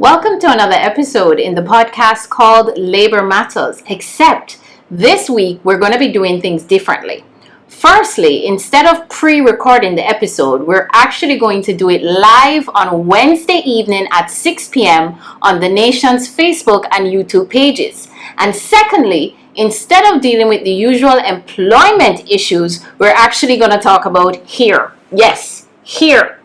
Welcome to another episode in the podcast called Labor Matters, except this week we're going to be doing things differently. Firstly, instead of pre-recording the episode, we're actually going to do it live on Wednesday evening at 6 p.m. on the nation's Facebook and YouTube pages. And secondly, instead of dealing with the usual employment issues, we're actually going to talk about here. Yes, here.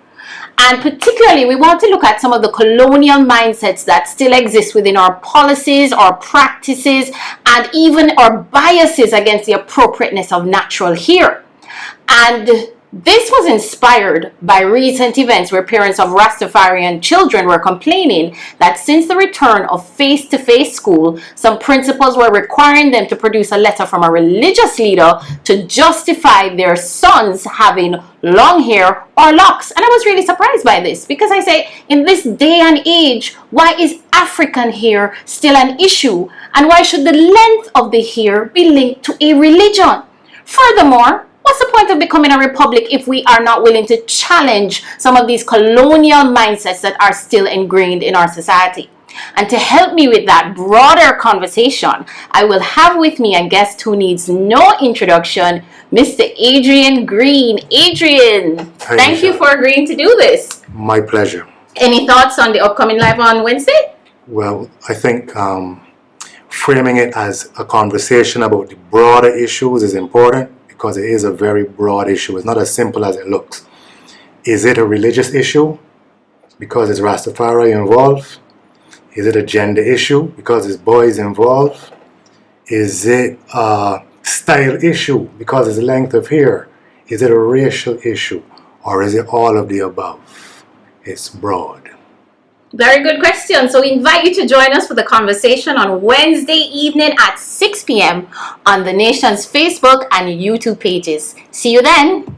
And particularly, we want to look at some of the colonial mindsets that still exist within our policies, our practices, and even our biases against the appropriateness of natural hair. And this was inspired by recent events where parents of Rastafarian children were complaining that since the return of face-to-face school, some principals were requiring them to produce a letter from a religious leader to justify their sons having long hair or locks. And I was really surprised by this because I say, in this day and age, why is African hair still an issue? And why should the length of the hair be linked to a religion? Furthermore, what's the point of becoming a republic if we are not willing to challenge some of these colonial mindsets that are still ingrained in our society? And to help me with that broader conversation, I will have with me a guest who needs no introduction, Mr. Adrian Green. Adrian, thank you for agreeing to do this. My pleasure. Any thoughts on the upcoming live on Wednesday? Well, I think framing it as a conversation about the broader issues is important because it is a very broad issue. It's not as simple as it looks. Is it a religious issue because it's Rastafari involved? Is it a gender issue because it's boys involved? Is it a style issue because it's length of hair? Is it a racial issue? Or is it all of the above? It's broad. Very good question. So we invite you to join us for the conversation on Wednesday evening at 6 p.m. on the nation's Facebook and YouTube pages. See you then.